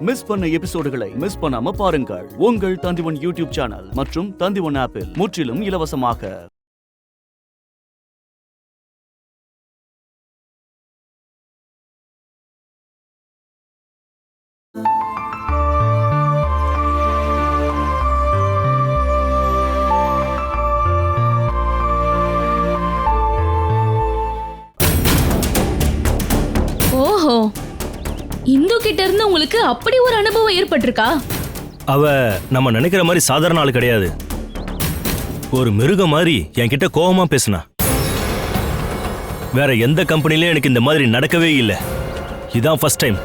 Miss பண்ண எபிசோடுகளை miss பண்ணாம பாருங்கள் உங்கள் தந்திவன் யூடியூப் சேனல் மற்றும் தந்திவன் ஆப்பில் முற்றிலும் இலவசமாக. ஓஹோ, இந்து கிட்ட இருந்து உங்களுக்கு அப்படி ஒரு அனுபவம் ஏற்பட்டிருக்கா? அவ நம்ம நினைக்கிற மாதிரி சாதாரண ஆள் கிடையாது. ஒரு மிருகம் மாதிரி என்கிட்ட கோவமா பேசினா. வேற எந்த கம்பெனிலயும் எனக்கு இந்த மாதிரி நடக்கவே இல்லை. இதான் ஃபர்ஸ்ட் டைம்.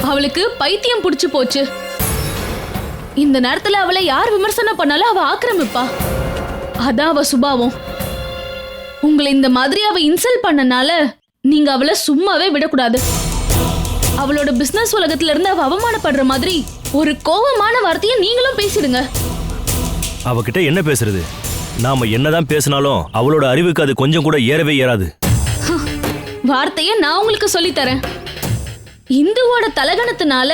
அவளுக்கு பைத்தியம் புடிச்சு போச்சு. இந்த நேரத்துல அவளை யார் விமர்சனம் பண்ணாலும் அவ ஆக்கிரமிப்பா. அதான் அவ சுபாவம். உங்களை இந்த மாதிரி அவ இன்சல்ட் பண்ணனால நீங்க அவளை சும்மாவே விடக்கூடாது. அவளோட பிசினஸ் உலகத்துல இருந்து அவ அவமானப்படுற மாதிரி ஒரு கோவமான வார்த்தையை நீங்களும் பேசிடுங்க. அவகிட்ட என்ன பேசுறது? நாம என்னதான் பேசினாலும் அவளோட அறிவுக்கு அது கொஞ்சம் கூட ஏறவே ஏறாது. வார்த்தையை நான் உங்களுக்கு சொல்லித் தரேன். இந்துவோட தலகணத்தினால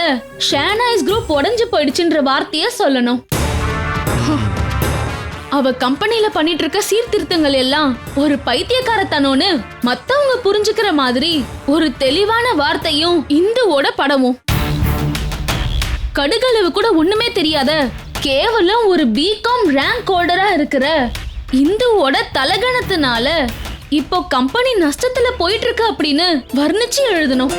ஷானாய்ஸ் குரூப் உடைஞ்சு போயிடுச்சுன்ற வார்த்தைய சொல்லணும். அவ கம்பெனில பண்ணிட்டு இருக்க சீர்திருத்தங்கள் எல்லாம் ஒரு பைத்தியக்காரத்தனோன்னு மத்தவங்க புரிஞ்சுக்கிற மாதிரி ஒரு தெளிவான வார்த்தையும் இந்துவோட படமும். கடுகளவு கூட ஒண்ணுமே தெரியாத கேவலம் ஒரு பிகாம் ரேங்க் ஹோல்டரா இருக்கிற இந்துவோட தலகணத்தினால இப்போ கம்பெனி நஷ்டத்துல போயிட்டு இருக்கு அப்படின்னு வர்ணிச்சு எழுதணும்.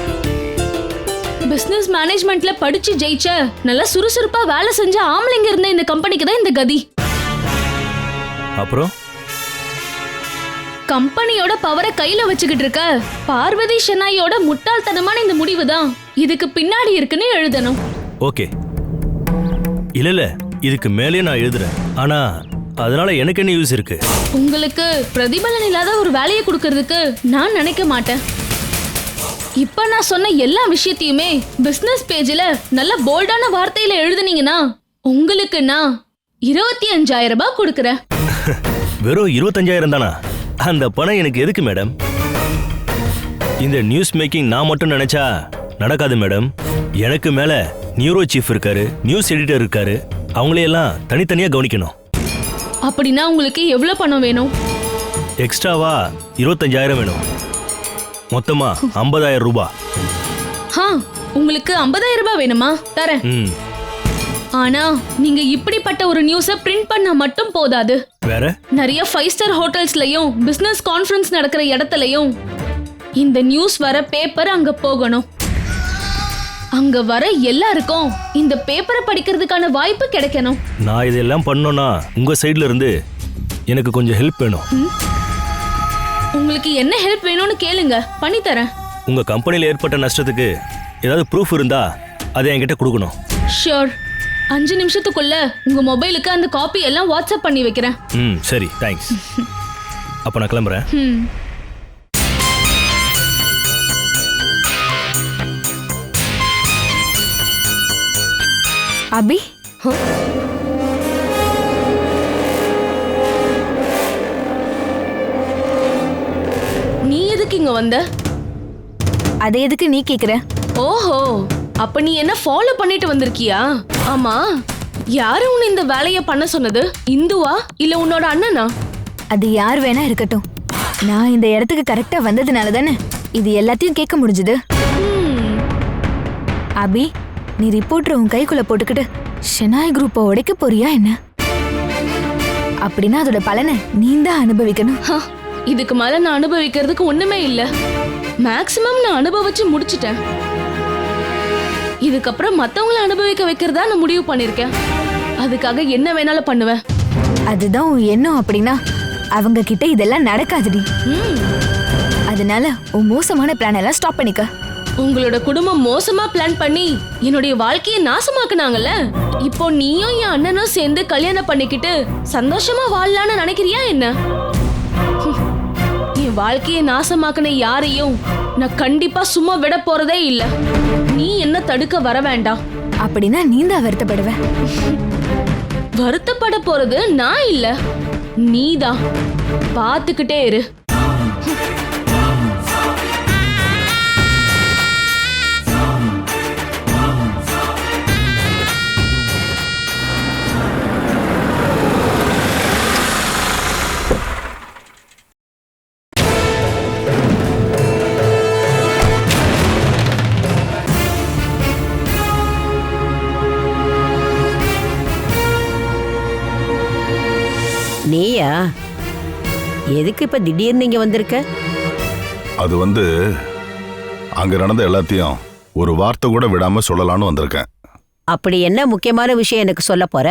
பிசினஸ் மேனேஜ்மெண்ட்ல படிச்சு ஜெயிச்ச நல்லா சுறுசுறுப்பா வேலை செஞ்ச ஆம்பளைங்க இருந்த இந்த கம்பெனிக்கு தான் இந்த கதி. அப்புறம் கம்பெனியோட பவரை கையில வச்சுக்கிட்டு இருக்க பார்வதி ஷெனாயோட முட்டாள்தனமான இந்த முடிவு தான் இதுக்கு பின்னாடி இருக்குன்னு எழுதணும். ஓகே, இல்ல இதுக்கு மேலே நான் எழுதுறேன். ஆனா அதனால எனக்கு என்ன யூஸ் இருக்கு? உங்களுக்கு பிரதிபலன் இல்லாத ஒரு வேலையை கொடுக்கறதுக்கு நான் நினைக்க மாட்டேன். இப்ப நான் சொன்ன எல்லா விஷயத்தையுமே பிசினஸ் பேஜ்ல நல்ல போல்டான வார்த்தையில எழுதுனீங்கன்னா உங்களுக்கு நான் 25,000 ரூபாய் கொடுக்கறேன். வெறும் 25,000 தானா? அந்த பணம் எனக்கு எதுக்கு மேடம்? இந்த நியூஸ் மேக்கிங் நான் மட்டும் நினைச்சா நடக்காது மேடம். எனக்கு மேல நியூரோ சீஃப் இருக்காரு, நியூஸ் எடிட்டர் இருக்காரு. அவங்களையெல்லாம் தனித்தனியா கவனிக்கணும். அப்படின்னா உங்களுக்கு எவ்வளவு பணம் வேணும்? எக்ஸ்ட்ராவா 25,000 வேணும். மொத்தமா 50,000 ரூபாய். உங்களுக்கு 50,000 ரூபாய் வேணுமா? தரேன். ஆனா நீங்க இப்படிப்பட்ட ஒரு நியூஸை பிரிண்ட் பண்ணா மட்டும் போதாது. வேற நிறைய 5 ஸ்டார் ஹோட்டல்ஸ்லயும் பிசினஸ் கான்ஃபரன்ஸ் நடக்கிற இடத்துலயும் இந்த நியூஸ் வர பேப்பர் அங்க போகணும். அங்க வர எல்லாருக்கும் இந்த பேப்பரை படிக்கிறதுக்கான வாய்ப்பு கிடைக்கணும். நான் இதெல்லாம் பண்ணோம்னா உங்க சைடுல இருந்து எனக்கு கொஞ்சம் ஹெல்ப் வேணும். உங்களுக்கு என்ன ஹெல்ப் வேணும்னு கேளுங்க, பண்ணி தரேன். உங்க கம்பெனில ஏற்பட்ட நஷ்டத்துக்கு ஏதாவது ப்ரூஃப் இருந்தா அதை என்கிட்ட கொடுக்கணும். ஷூர். 5 நிமிஷத்துக்குள்ள உங்க மொபைலுக்கு அந்த காப்பி எல்லாம் வாட்ஸ்அப் பண்ணி வைக்கிறேன். சரி, தேங்க்ஸ். அப்ப நான் கிளம்புறேன். அபி, நீ எதுக்கு இங்க வந்த? அதை எதுக்கு நீ கேக்குற? ஓஹோ, அப்ப நீ என்ன ஃபாலோ பண்ணிட்டு வந்திருக்கியா? ஆமா, யாரு உன்னை இந்த வேலைய பண்ண சொன்னது? இந்துவா இல்ல உன்னோட அண்ணனா? அது யார் வேணா இருக்கட்டும், நான் இந்த இடத்துக்கு கரெக்டா வந்ததுனால தானே இது எல்லாத்தையும் கேட்க முடிஞ்சது. அபி, நீ ரிப்போர்ட்டர் உன் கைக்குள்ள போட்டுக்கிட்டு ஷெனாய் குரூப்பை உடைக்க போறியா என்ன? அப்படின்னா அதோட பலனை நீ தான் அனுபவிக்கணும். இதுக்கு மேல நான் அனுபவிக்கிறதுக்கு ஒண்ணுமே இல்ல. மேக்ஸிமம் நான் அனுபவிச்சு முடிச்சிட்டேன். இதுக்கப்புறம் மத்தவங்களை அனுபவிக்க வைக்கிறதா நான் முடிவு பண்ணிருக்கேன். அதுக்காக என்ன வேணாலும் பண்ணுவேன். அதுதான் உன் எண்ணம் அப்படின்னா அவங்க கிட்ட இதெல்லாம் நடக்காதுடி. அதனால உன் மோசமான பிளான் எல்லாம் ஸ்டாப் பண்ணிக்க. உங்களோட குடும்பம் மோசமா பிளான் பண்ணி என்னுடைய வாழ்க்கையை நாசமாக்குனாங்கல்ல, இப்போ நீயும் என் அண்ணனும் சேர்ந்து கல்யாணம் பண்ணிக்கிட்டு சந்தோஷமா வாழலான்னு நினைக்கிறியா என்ன? என் வாழ்க்கையை நாசமாக்குன யாரையும் நான் கண்டிப்பா சும்மா விட போறதே இல்ல. நீ என்ன தடுக்க வர வேண்டாம். அப்படின்னா நீ தான் வருத்தப்படுவ. வருத்தப்பட போறது நான் இல்ல, நீதான். பாத்துக்கிட்டே இரு. நீயா? எதுக்கு இப்ப திடீர்னு இங்க வந்திருக்க? அது அங்க நடந்த எல்லாத்தையும் ஒரு வார்த்தை கூட விடாம சொல்லலாம்னு வந்திருக்கேன். அப்படி என்ன முக்கியமான விஷயம் எனக்கு சொல்ல போற?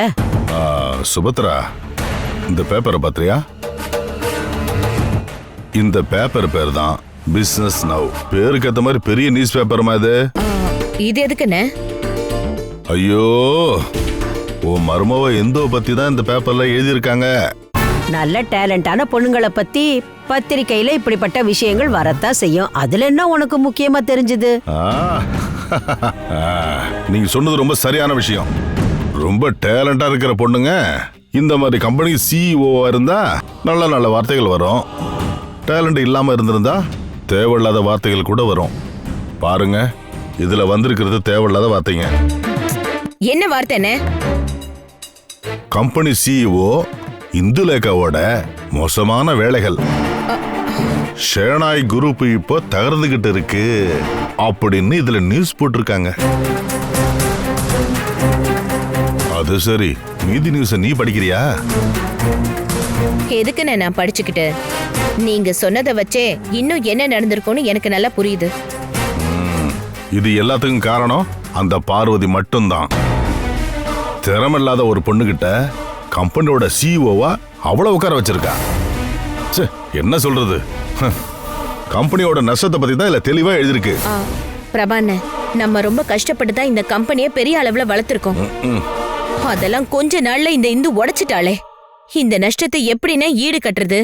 சுபத்ரா, இந்த பேப்பரை பாத்தியா? இந்த பேப்பர் பேர் தான் பிசினஸ் நவ். பேருக்கு ஏத்த மாதிரி பெரிய நியூஸ் பேப்பர் இது. இது எதுக்குன்னு? ஐயோ, ஓ மருமவ இந்துவை பத்தி தான் இந்த பேப்பர்ல எழுதியிருக்காங்க. நல்ல டேலண்டான பொண்ணுங்களை பத்தி பத்திரிக்கையில இப்படிப்பட்ட விஷயங்கள் வரத்தான் செய்யும். அதுல என்ன உனக்கு முக்கியமா தெரிஞ்சது? நீங்க சொன்னது ரொம்ப சரியான விஷயம். ரொம்ப டேலண்டா இருக்கிற பொண்ணுங்க இந்த மாதிரி கம்பெனி சிஇஓ இருந்தா நல்ல நல்ல வார்த்தைகள் வரும். டேலண்ட் இல்லாம இருந்திருந்தா தேவையில்லாத வார்த்தைகள் கூட வரும். பாருங்க, இதுல வந்திருக்கிறது தேவையில்லாத வார்த்தைங்க. என்ன வார்த்தை? என்ன? கம்பெனி சிஇஓ இந்துலேகாவோட மோசமான வேலைகள், ஷேனாய் குரூப் இப்போ தகர்ந்துகிட்டு இருக்கு அப்படின்னு இதுல நியூஸ் போட்டிருக்காங்க. அது சரி, மீதி நியூஸ் நீ படிக்கிறியா? எதுக்குன்னு நான் படிச்சுக்கிட்டு? நீங்க சொன்னதை வச்சே இன்னும் என்ன நடந்திருக்கும்னு எனக்கு நல்லா புரியுது. இது எல்லாத்துக்கும் காரணம் அந்த பார்வதி மட்டும்தான். திறமில்லாத ஒரு பொண்ணுகிட்ட கம்பெனியோட சிஇஓவா அவ்வளவு உட்கார வச்சிருக்கா. என்ன சொல்றது? கம்பெனியோட நஷ்டத்தை பத்தி தான் இல்ல தெளிவா எழுதிருக்கு. பிரபாண்ண, நம்ம ரொம்ப கஷ்டப்பட்டு தான் இந்த கம்பெனியை பெரிய அளவுல வளர்த்திருக்கோம். அதெல்லாம் கொஞ்ச நாள்ல இந்த இந்து உடைச்சிட்டாளே. இந்த நஷ்டத்தை எப்படின்னா ஈடு கட்டுறது?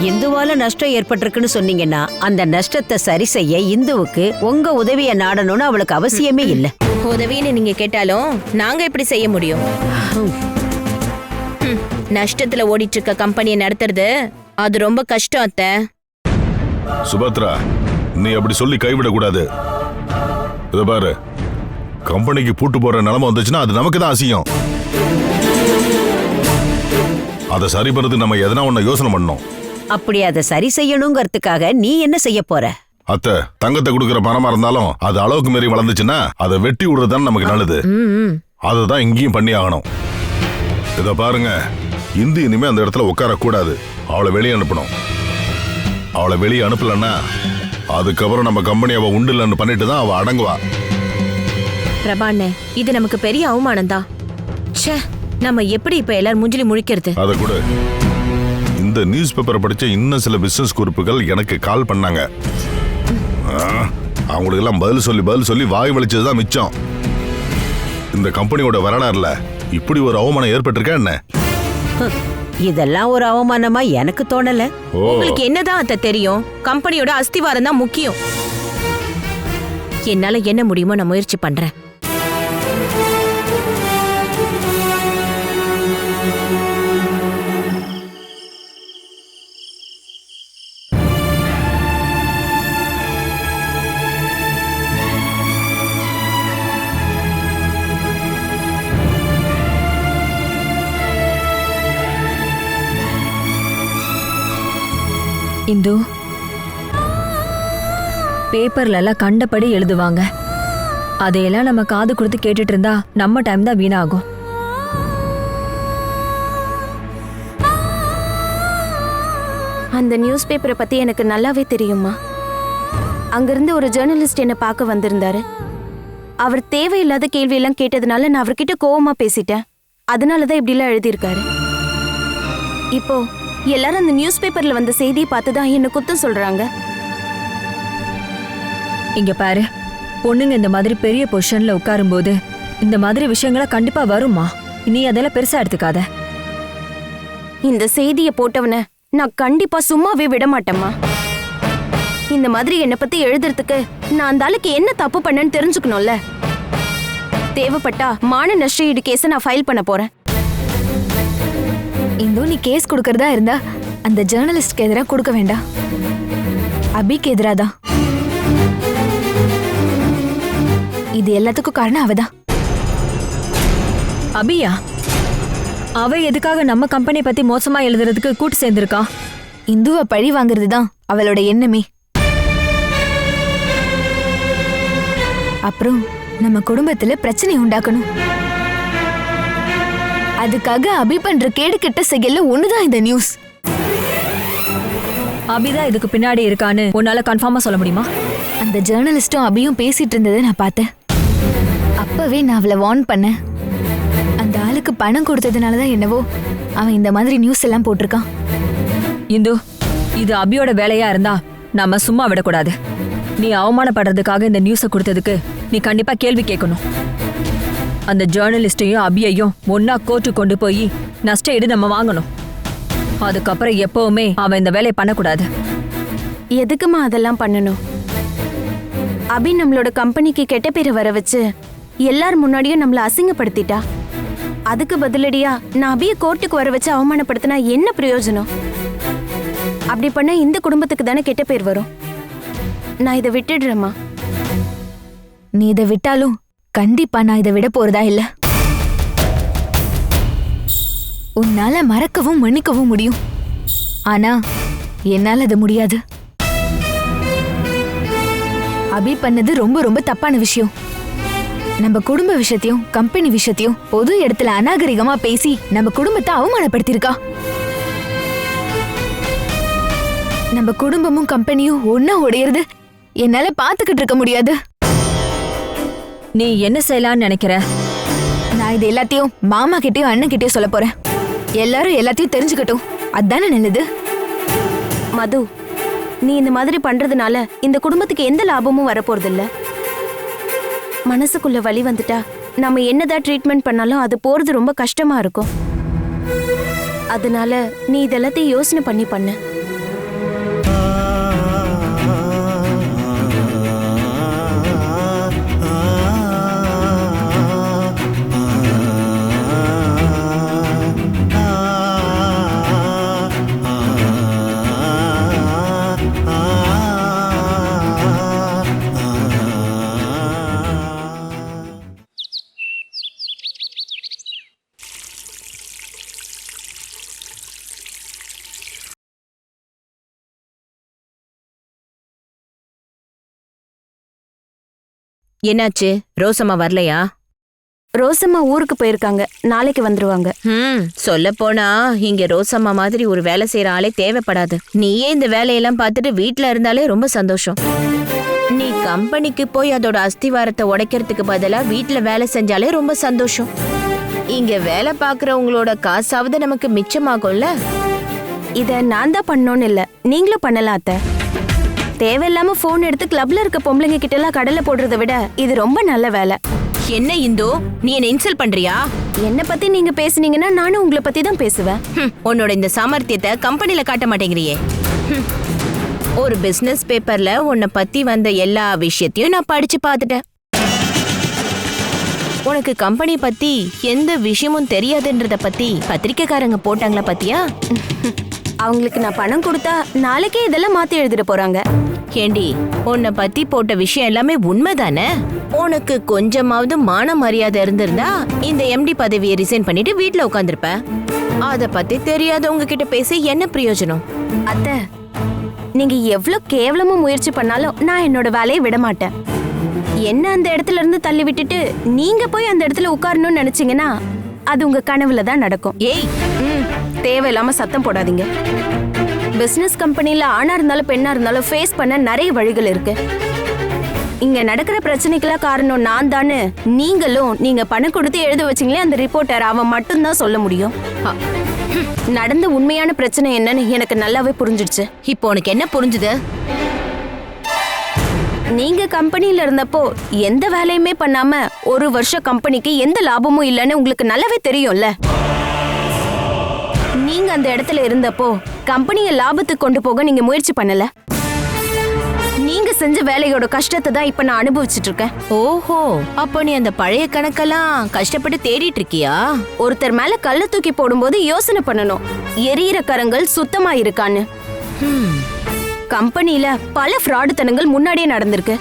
இந்துவால நஷ்டம் ஏற்பட்டிருக்குன்னு சொன்னீங்கன்னா அந்த நஷ்டத்தை சரி செய்ய இந்துவுக்கு உங்க உதவிய நாடணும்னு அவளுக்கு அவசியமே இல்ல. உதவின்னு நீங்க கேட்டாலும் நாங்க எப்படி செய்ய முடியும்? நஷ்டத்துல ஓடிட்டு இருக்க கம்பெனியை நடத்துறது அது ரொம்ப கஷ்டம் அத்தை. சுபத்ரா, நீ அப்படி சொல்லி கைவிட கூடாது. இத பாரு, கம்பெனிக்கு பூட்டு போற நிலைமை வந்துச்சுன்னா அது நமக்கு தான் அசியம். அதை சரி பண்றதுக்கு நம்ம எதனா ஒண்ணு யோசனை பண்ணணும். அப்படி அதை சரி செய்யணுங்கிறதுக்காக நீ என்ன செய்ய போற? அத்தை, தங்கத்தை கொடுக்கற மரமா இருந்தாலும் அது அளவுக்கு மீறி வளர்ந்துச்சுன்னா அதை வெட்டி விடுறதுதான் நமக்கு நல்லது. அதுதான் இங்கேயும் பண்ணி ஆகணும். இத பாருங்க, இந்து இனிமே அந்த இடத்துல உட்கார கூடாது. அவளை வெளியே அனுப்பணும். அவளை வெளியே அனுப்பலன்னா அதுக்கப்புறம் நம்ம கம்பெனி அவ உண்டு இல்லைன்னு பண்ணிட்டு தான் அவ அடங்குவா. பிரபாண்ணே, இது நமக்கு பெரிய அவமானம் தான். நம்ம எப்படி இப்ப எல்லாரும் மூஞ்சிலி முழிக்கிறது? அத கூட இந்த நியூஸ் பேப்பரை படிச்ச இன்னும் சில பிசினஸ் குரூப்புகள் எனக்கு கால் பண்ணாங்க. அவங்களுக்கு எல்லாம் பதில் சொல்லி வாய் வலிச்சதுதான் மிச்சம். இந்த கம்பெனியோட வரலாறுல இப்படி ஒரு அவமானம் ஏற்பட்டிருக்கா என்ன? இதெல்லாம் ஒரு அவமானமா எனக்கு தோணல. உங்களுக்கு என்னதான் அத்தை தெரியும்? கம்பெனியோட அஸ்திவாரம் தான் முக்கியம். என்னால என்ன முடியுமோ நான் முயற்சி பண்றேன். இந்து, பேப்பர்ல எல்லாம் கண்டபடி எழுதுவாங்க. அதையெல்லாம் நம்ம காது கொடுத்து கேட்டுட்டு இருந்தா நம்ம டைம் தான் வீணாகும். அந்த நியூஸ் பேப்பரை பத்தி எனக்கு நல்லாவே தெரியுமா. அங்கிருந்து ஒரு ஜேர்னலிஸ்ட் என்ன பார்க்க வந்திருந்தாரு. அவர் தேவையில்லாத கேள்வியெல்லாம் கேட்டதுனால நான் அவர்கிட்ட கோவமா பேசிட்டேன். அதனாலதான் இப்படிலாம் எழுதியிருக்காரு. இப்போ எல்லாரும் அந்த நியூஸ் பேப்பர்ல வந்த செய்தியை பார்த்துதான் என்ன குத்தம் சொல்றாங்க. இங்க பாரு, பொண்ணுங்க இந்த மாதிரி பெரிய பொசிஷன்ல உட்காரும் போது இந்த மாதிரி விஷயங்களை கண்டிப்பா வருமா. நீ அதெல்லாம் பெருசா எடுத்துக்காத. இந்த செய்தியை போட்டவன நான் கண்டிப்பா சும்மாவே விட மாட்டேம்மா. இந்த மாதிரி என்னை பத்தி எழுதுறதுக்கு நான் அந்த ஆளுக்கு என்ன தப்பு பண்ணேன்னு தெரிஞ்சுக்கணும்ல. தேவைப்பட்டா மான நஷ்ட ஈடு கேஸை நான் ஃபைல் பண்ண போறேன். இந்து, நீ கேஸ் கொடுக்கறதா இருந்தா அந்த ஜேர்னலிஸ்ட்க்கு எதிராக கொடுக்க வேண்டாம், அபிக்கு எதிராதான். இது எல்லாத்துக்கும் காரணம் அவதான். அபியா? அவ எதுக்காக நம்ம கம்பெனி பத்தி மோசமா எழுதுறதுக்கு கூட்டு சேர்ந்திருக்கா? இந்துவை பழி வாங்குறது தான் அவளோட எண்ணமே. அப்புறம் நம்ம குடும்பத்துல பிரச்சனை உண்டாக்கணும். அதுக்காக அபி பண்ற கேடு கெட்ட செயல்ல ஒண்ணுதான் இந்த நியூஸ். அபிதான் இதுக்கு பின்னாடி இருக்கான்னு உன்னால கன்ஃபார்மா சொல்ல முடியுமா? அந்த ஜேர்னலிஸ்டும் அபியும் பேசிட்டு இருந்ததை நான் பார்த்தேன். அப்பவே நான் அவளை வார்ன் பண்ணேன். அந்த ஆளுக்கு பணம் கொடுத்ததுனாலதான் என்னவோ அவன் இந்த மாதிரி நியூஸ் எல்லாம் போட்டிருக்கான். இந்து, இது அபியோட வேலையா இருந்தா நாம சும்மா விடக்கூடாது. நீ அவமானப்படுறதுக்காக இந்த நியூஸை கொடுத்ததுக்கு நீ கண்டிப்பா கேள்வி கேட்கணும். அந்த ஜேர்னலிஸ்டையும் அபியையும் ஒன்னா கோர்ட்டு கொண்டு போய் நஷ்ட ஈடு நம்ம வாங்கணும். அதுக்கப்புறம் எப்பவுமே அவன் இந்த வேலையை பண்ணக்கூடாது. எதுக்குமா அதெல்லாம் பண்ணணும்? அபி நம்மளோட கம்பெனிக்கு கெட்ட பேரை வர வச்சு எல்லார் முன்னாடியும் நம்மள அசிங்கப்படுத்திட்டா. அதுக்கு பதிலடியா நான் அபிய கோர்ட்டுக்கு வர வச்சு அவமானப்படுத்தினா என்ன பிரயோஜனம்? அப்படி பண்ண இந்த குடும்பத்துக்கு தானே கெட்ட பேர் வரும். நான் இதை விட்டுடுறேம்மா. நீ இதை விட்டாலும் கண்டிப்பா நான் இதை விட போறதா இல்ல. உன்னால மறக்கவும் மன்னிக்கவும் முடியும், ஆனா என்னால அது முடியாது. அபி பண்ணது ரொம்ப ரொம்ப தப்பான விஷயம். நம்ம குடும்ப விஷயத்தையும் கம்பெனி விஷயத்தையும் பொது இடத்துல அநாகரிகமா பேசி நம்ம குடும்பத்தை அவமானப்படுத்திருக்கா. நம்ம குடும்பமும் கம்பெனியும் ஒன்னா உடையறது என்னால பாத்துக்கிட்டு இருக்க முடியாது. நீ என்ன செய்யலாம்னு நினைக்கிற? நான் இது எல்லாத்தையும் மாமா கிட்டயும் அண்ணன் கிட்டயும் சொல்ல போறேன். எல்லாரும் எல்லாத்தையும் தெரிஞ்சுக்கட்டும், அதானே நல்லது. மது, நீ இந்த மாதிரி பண்றதுனால இந்த குடும்பத்துக்கு எந்த லாபமும் வரப்போறது இல்ல. மனசுக்குள்ள வலி வந்துட்டா நம்ம என்னதான் ட்ரீட்மெண்ட் பண்ணாலும் அது போறது ரொம்ப கஷ்டமா இருக்கும். அதனால நீ இதெல்லாத்தையும் யோசனை பண்ணி பண்ணு. என்னாச்சு? ரோசம்மா வரலையா? ரோசம்மா ஊருக்கு போயிருக்காங்க, நாளைக்கு வந்துருவாங்க. சொல்ல போனா இங்க ரோசம்மா மாதிரி ஒரு வேலை செய்யற ஆளே தேவைப்படாது. நீயே இந்த வேலையெல்லாம் பார்த்துட்டு வீட்ல இருந்தாலே ரொம்ப சந்தோஷம். நீ கம்பெனிக்கு போய் அதோட அஸ்திவாரத்தை உடைக்கிறதுக்கு பதிலா வீட்ல வேலை செஞ்சாலே ரொம்ப சந்தோஷம். இங்க வேலை பாக்குறவங்களோட காசாவது நமக்கு மிச்சமாகும்ல. இத நான் தான் பண்ணோன்னு இல்ல, நீங்களும் பண்ணலாம் அத்தை. தேவையில்லாம போன் எடுத்து கிளப்ல இருக்க பொம்பளைங்க கிட்ட எல்லாம் கடலை போடுறதை விட இது ரொம்ப நல்ல வேலை. என்ன இந்து, நீ என்ன இன்சல்ட் பண்றியா? என்ன பத்தி நீங்க பேசுனீங்கன்னா நானும் உங்களை பத்தி தான் பேசுவேன். உன்னோட இந்த சாமர்த்தியத்தை கம்பெனில காட்ட மாட்டேங்கிறியே. ஒரு பிசினஸ் பேப்பர்ல உன்னை பத்தி வந்த எல்லா விஷயத்தையும் நான் படிச்சு பார்த்துட்டேன். உனக்கு கம்பெனி பத்தி எந்த விஷயமும் தெரியாதுன்றத பத்தி பத்திரிக்கைக்காரங்க போட்டாங்களா பத்தியா? அவங்களுக்கு நான் பணம் கொடுத்தா நாளைக்கே இதெல்லாம் மாத்தி எழுதிட போறாங்க. ஏண்டி, உன்னை பத்தி போட்ட விஷயம் எல்லாமே உண்மைதானே? உனக்கு கொஞ்சமாவது மான மரியாதை இருந்திருந்தா இந்த எம்டி பதவியை ரிசைன் பண்ணிட்டு வீட்ல உட்காந்துருப்ப. அத பத்தி தெரியாதவங்க கிட்ட பேசி என்ன பிரயோஜனம்? அத்தை, நீங்க எவ்வளவு கேவலமா முயற்சி பண்ணாலும் நான் என்னோட வேலையை விட மாட்டேன். என்ன அந்த இடத்துல இருந்து தள்ளி விட்டுட்டு நீங்க போய் அந்த இடத்துல உட்காரணும்னு நினைச்சீங்கன்னா அது உங்க கனவுல தான் நடக்கும். ஏய், தேவையில்லாம சத்தம் போடாதீங்க. பிசினஸ் கம்பெனில ஆணா இருந்தாலும் பெண்ணா இருந்தாலும் ஃபேஸ் பண்ண நிறைய வழிகள் இருக்கு. இங்க நடக்கிற பிரச்சனைக்கெல்லாம் காரணம் நான் தானு நீங்களும் நீங்க பணம் கொடுத்து எழுத வச்சீங்களே அந்த ரிப்போர்ட்டர், அவன் மட்டும்தான் சொல்ல முடியும். நடந்த உண்மையான பிரச்சனை என்னன்னு எனக்கு நல்லாவே புரிஞ்சிடுச்சு. இப்போ உனக்கு என்ன புரிஞ்சுது? நீங்க கம்பெனில இருந்தப்போ எந்த வேலையுமே பண்ணாம ஒரு வருஷம் கம்பெனிக்கு எந்த லாபமும் இல்லைன்னு உங்களுக்கு நல்லாவே தெரியும்ல. நீங்க அந்த இடத்துல இருந்தப்போ கம்பெனியை லாபத்துக்கு கொண்டு போக நீங்க முயற்சி பண்ணல. நீங்க செஞ்ச வேலையோட கஷ்டத்தை தான் இப்ப நான் அனுபவிச்சுட்டு இருக்கேன். ஓஹோ, அப்போ நீ அந்த பழைய கணக்கெல்லாம் கஷ்டப்பட்டு தேடிட்டு இருக்கியா? ஒருத்தர் மேல கல்ல தூக்கி போடும்போது யோசனை பண்ணணும், எரியிற கரங்கள் சுத்தமா இருக்கான்னு. கம்பெனில பல ஃப்ராடுத்தனங்கள் முன்னாடியே நடந்திருக்கு.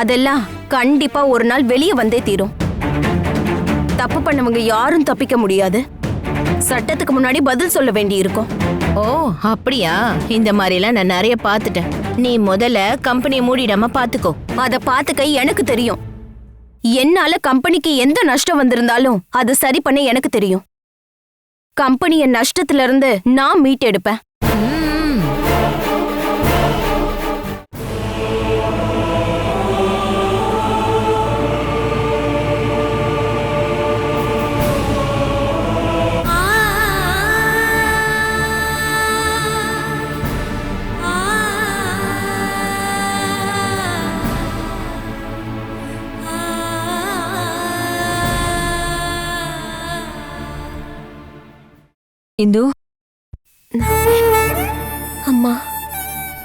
அதெல்லாம் கண்டிப்பா ஒரு நாள் வெளியே வந்தே தீரும். தப்பு பண்ணவங்க யாரும் தப்பிக்க முடியாது. சட்டத்துக்கு முன்னாடி பதில் சொல்ல வேண்டி இருக்கும். ஓ அப்படியா? இந்த மாதிரி எல்லாம் நான் நிறைய பார்த்துட்டேன். நீ முதல்ல கம்பெனியை மூடிடாம பாத்துக்கோ. அத பாத்துக்க எனக்கு தெரியும். என்னால கம்பெனிக்கு எந்த நஷ்டம் வந்திருந்தாலும் அது சரி பண்ண எனக்கு தெரியும். கம்பெனிய நஷ்டத்துல இருந்து நான் மீட்டெடுப்பேன். இந்து, அம்மா,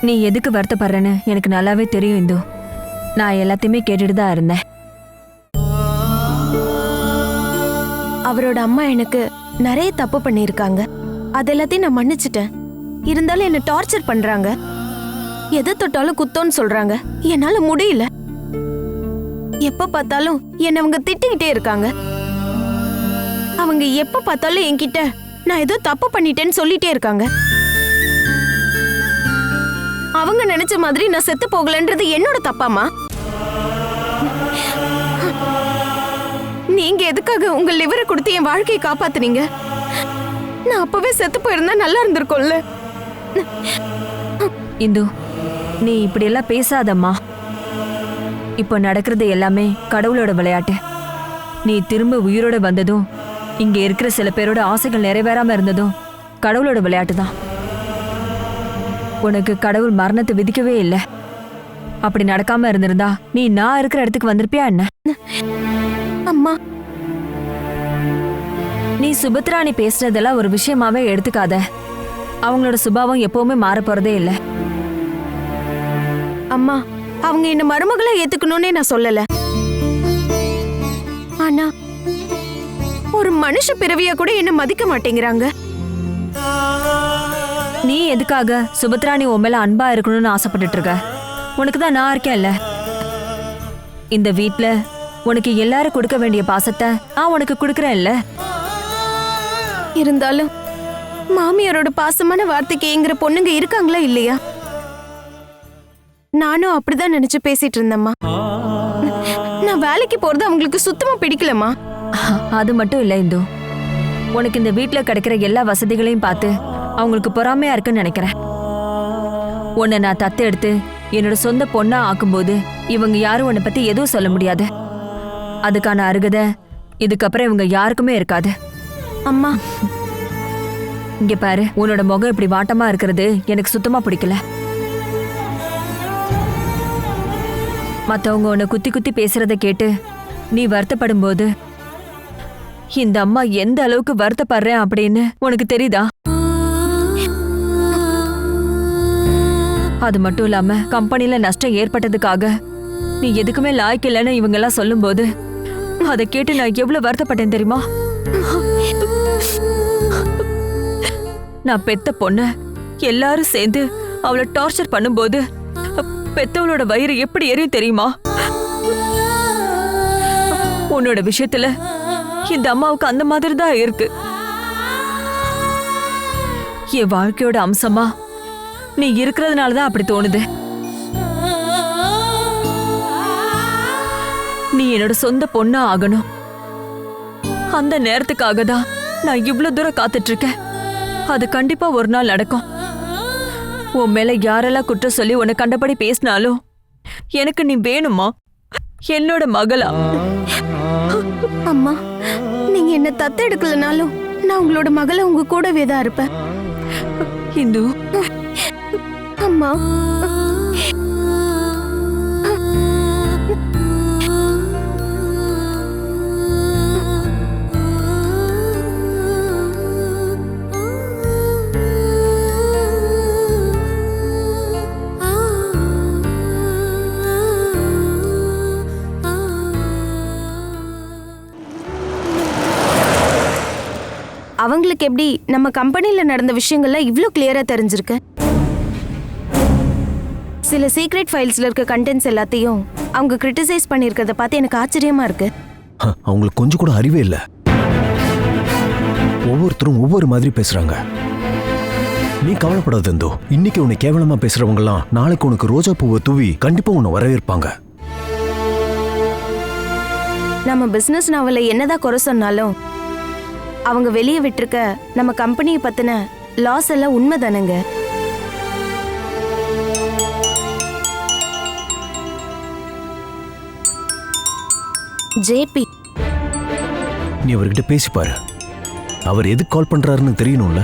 நீ எதுக்கு வருத்தப்படுறேன்னு எனக்கு நல்லாவே தெரியும் இந்து. நான் எல்லாத்தையுமே கேட்டுட்டு தான் இருந்தேன். அவரோட அம்மா எனக்கு நிறைய தப்பு பண்ணியிருக்காங்க. அது எல்லாத்தையும் நான் மன்னிச்சிட்டேன். இருந்தாலும் என்ன டார்ச்சர் பண்றாங்க. எதை தொட்டாலும் குத்தோன்னு சொல்றாங்க. என்னால முடியல. எப்ப பார்த்தாலும் என்ன அவங்க திட்டிக்கிட்டே இருக்காங்க. அவங்க எப்ப பார்த்தாலும் என்கிட்ட நான் ஏதோ தப்பு பண்ணிட்டேன்னு சொல்லிட்டே இருக்காங்க. அவங்க நினைச்ச மாதிரி நான் செத்து போகலன்றது என்னோட தப்பாமா? நீங்க எதுக்காக உங்க லிவரை கொடுத்து என் வாழ்க்கையை காப்பாத்துனீங்க? நான் அப்பவே செத்து போயிருந்தா நல்லா இருந்திருக்கும்ல. இந்து, நீ இப்படியெல்லாம் பேசாதம்மா. இப்போ நடக்கிறது எல்லாமே கடவுளோட விளையாட்டு. நீ திரும்ப உயிரோட வந்ததும் இங்க இருக்கிற சில பேரோட ஆசைகள் நிறைவேறாம இருந்ததும் கடவுளோட விளையாட்டு தான். உனக்கு கடவுள் மரணத்தை விதிக்கவே இல்லை. அப்படி நடக்காம இருந்திருந்தா நீ நான் இருக்கிற இடத்துக்கு வந்திருப்பியா என்ன? அம்மா, நீ சுபத்ராணி பேசுறதெல்லாம் ஒரு விஷயமாவே எடுத்துக்காத. அவங்களோட சுபாவம் எப்பவுமே மாற போறதே இல்லை. அம்மா, அவங்க என்ன மருமகளை ஏத்துக்கணும்னே நான் சொல்லல. ஆனா ஒரு மனுஷ பிறவியா கூட என்ன மதிக்க மாட்டேங்கிறாங்க. நீ எதுக்காக சுபத்ராணி உன் மேல அன்பா இருக்கணும்னு ஆசைப்பட்டுட்டு இருக்க? உனக்கு தான் நான் இருக்கேன்ல. இந்த வீட்ல உனக்கு எல்லாரும் கொடுக்க வேண்டிய பாசத்தை நான் உனக்கு கொடுக்கறேன்ல. இருந்தாலும் மாமியாரோட பாசமான வார்த்தைக்கு ஏங்குற பொண்ணுங்க இருக்காங்களா இல்லையா? நானும் அப்படிதான் நினைச்சு பேசிட்டு இருந்தேம்மா. நான் வேலைக்கு போறது அவங்களுக்கு சுத்தமா பிடிக்கலம்மா. அது மட்டும் இல்ல இந்து, உனக்கு இந்த வீட்ல கிடைக்கிற எல்லா வசதிகளையும் பார்த்து அவங்களுக்கு பொறாமையா இருக்குன்னு நினைக்கிறேன். உன்னை நான் தத்து எடுத்து என்னோட சொந்த பொண்ணா ஆக்கும்போது இவங்க யாரும் உன்னை பத்தி எதுவும் சொல்ல முடியாது. அதுக்கான அருகதை இதுக்கப்புறம் இவங்க யாருக்குமே இருக்காது. அம்மா, இங்க பாரு, உன்னோட முகம் இப்படி வாட்டமா இருக்கிறது எனக்கு சுத்தமா பிடிக்கல. மத்தவங்க உன்னை குத்தி குத்தி பேசுறத கேட்டு நீ வருத்தப்படும் போது இந்த அம்மா எந்த அளவுக்கு வருத்தப்படுறேன் அப்படின்னு உனக்கு தெரியுதா? அது மட்டும் இல்லாம கம்பெனில நஷ்டம் ஏற்பட்டதுக்காக நீ எதுக்குமே லாய்க்கில்லைன்னு இவங்க எல்லாம் சொல்லும் போது அதை கேட்டு நான் எவ்வளவு வருத்தப்பட்டேன் தெரியுமா? நான் பெத்த பொண்ண எல்லாரும் சேர்ந்து அவளை டார்ச்சர் பண்ணும்போது பெத்தவளோட வயிறு எப்படி எரியும் தெரியுமா? உன்னோட விஷயத்துல இந்த அம்மாவுக்கு அந்த மாதிரி தான் இருக்கு. என் வாழ்க்கையோட அம்சமா நீ இருக்கிறதுனால தான் அப்படி தோணுது. நீ என்னோட சொந்த பொண்ணா ஆகணும். அந்த நேரத்துக்காக தான் நான் இவ்வளவு தூரம் காத்துட்டு இருக்கேன். அது கண்டிப்பா ஒரு நாள் நடக்கும். உன் மேல யாரெல்லாம் குற்றம் சொல்லி உன்னை கண்டபடி பேசினாலும் எனக்கு நீ வேணுமா? என்னோட மகளா? அம்மா, நீங்க என்ன தத்து எடுக்கலனாலும் நான் உங்களோட மகளை உங்க கூடவே தான் இருப்பேன். இந்து, அம்மா, அவங்களுக்கு எப்படி நம்ம கம்பெனில நடந்த விஷயங்கள்லாம் இவ்ளோ கிளியரா தெரிஞ்சிருக்கு? சில சீக்ரெட் ஃபைல்ஸ்ல இருக்க கண்டென்ட்ஸ் எல்லாத்தையும் அவங்க கிரிட்டிசைஸ் பண்ணிருக்கிறத பார்த்து எனக்கு ஆச்சரியமா இருக்கு. அவங்களுக்கு கொஞ்சம் கூட அறிவே இல்ல. ஒவ்வொருத்தரும் ஒவ்வொரு மாதிரி பேசுறாங்க. நீ கவலைப்படாத இந்து. இன்னைக்கு உன்னை கேவலமா பேசுறவங்க எல்லாம் நாளைக்கு உனக்கு ரோஜா பூவை தூவி கண்டிப்பா உன்னை வரவேற்பாங்க. நம்ம பிசினஸ் நாவல என்னதான் குறை சொன்னாலும் அவங்க வெளியே விட்டிருக்க நம்ம கம்பெனியை பத்தின லாஸ் எல்லாம் உண்மைதானங்க? ஜேபி, நீ அவர்கிட்ட பேசி பாரு. அவர் எதுக்கு கால் பண்றாருன்னு தெரியணும்ல.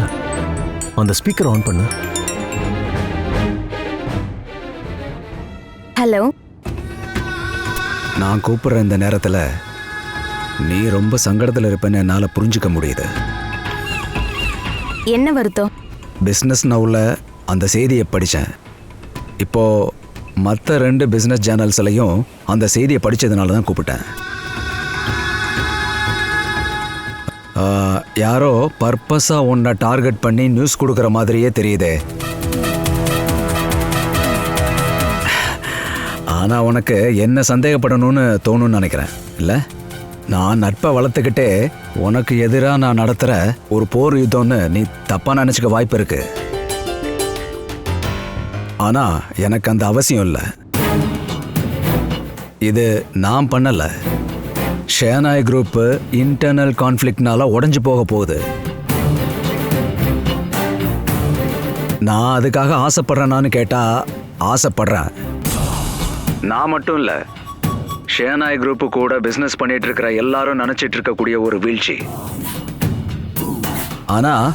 அந்த ஸ்பீக்கர் ஆன் பண்ணு. ஹலோ. நான் கூப்பிடுற இந்த நேரத்தில் நீ ரொம்ப சங்கடத்தில் இருப்பேன்னு என்னால் புரிஞ்சுக்க முடியுது. என்ன வருத்தம்? பிஸ்னஸ் நவுல அந்த செய்தியை படித்தேன். இப்போது மற்ற 2 பிஸ்னஸ் சேனல்ஸ்லையும் அந்த செய்தியை படித்ததுனால தான் கூப்பிட்டேன். யாரோ பர்பஸாக உன்னை டார்கெட் பண்ணி நியூஸ் கொடுக்குற மாதிரியே தெரியுதே. ஆனால் உனக்கு என்ன சந்தேகப்படணும்னு தோணுன்னு நினைக்கிறேன் இல்லை? நான் நட்பை வளர்த்துக்கிட்டே உனக்கு எதிராக நான் நடத்துகிற ஒரு போர் யுத்தம்னு நீ தப்பாக நினச்சிக்க வாய்ப்பு இருக்கு. ஆனால் எனக்கு அந்த அவசியம் இல்லை. இது நான் பண்ணலை. ஷேனாய் குரூப்பு இன்டர்னல் கான்ஃப்ளிக்ட்னால உடஞ்சி போக போகுது. நான் அதுக்காக ஆசைப்படுறேனான்னு கேட்டால் ஆசைப்படுறேன். நான் மட்டும் இல்லை, ஷேனாய் குரூப்பு கூட பிஸ்னஸ் பண்ணிட்டு இருக்கிற எல்லாரும் நினச்சிட்டு இருக்கக்கூடிய ஒரு வீழ்ச்சி. ஆனால்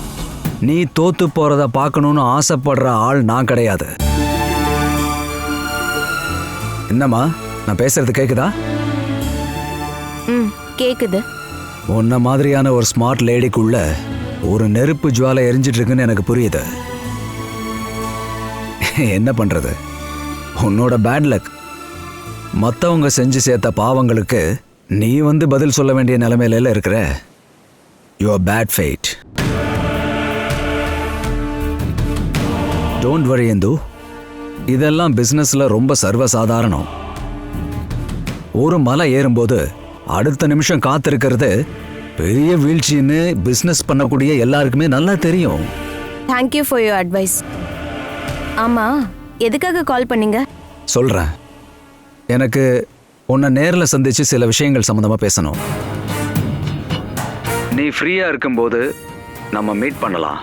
நீ தோத்து போகிறத பார்க்கணுன்னு ஆசைப்படுற ஆள் நான் கிடையாது. என்னம்மா, நான் பேசுறது கேட்குதா? கேக்குது. உன்ன மாதிரியான ஒரு ஸ்மார்ட் லேடிக்குள்ள ஒரு நெருப்பு ஜுவாலை எரிஞ்சிட்டு இருக்குன்னு எனக்கு புரியுது. என்ன பண்றது, உன்னோட பேட் லக். மற்றவங்க செஞ்சு சேர்த்த பாவங்களுக்கு நீ வந்து பதில் சொல்ல வேண்டிய நிலைமையில இருக்கிற. Your bad fat. Don't worry Hindu, இதெல்லாம் பிஸ்னஸ்ல ரொம்ப சர்வசாதாரணம். ஒரு மலை ஏறும்போது அடுத்த நிமிஷம் காத்திருக்கிறது பெரிய வீழ்ச்சின்னு பிஸ்னஸ் பண்ணக்கூடிய எல்லாருக்குமே நல்லா தெரியும். Thank you for your advice. ஆமா, எதுக்காக கால் பண்ணீங்க? சொல்றேன். எனக்கு உன்னை நேரில் சந்திச்சு சில விஷயங்கள் சம்மந்தமா பேசணும். நீ ஃப்ரீயா இருக்கும்போது நம்ம மீட் பண்ணலாம்.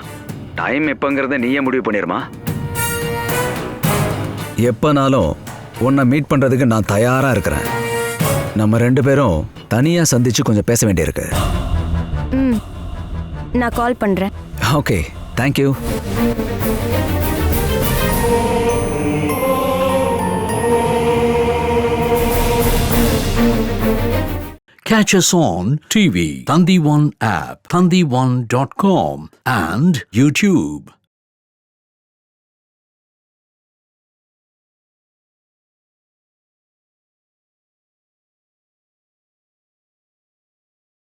டைம் எப்பங்கிறத நீயே முடிவு பண்ணிருமா? எப்பனாலும் உன்னை மீட் பண்றதுக்கு நான் தயாரா இருக்கிறேன். நம்ம 2 பேரும் தனியா சந்திச்சு கொஞ்சம் பேச வேண்டியிருக்கு. நான் கால் பண்றேன். Okay, thank you. Catch us on TV, Thandivan app, thandivan.com and YouTube.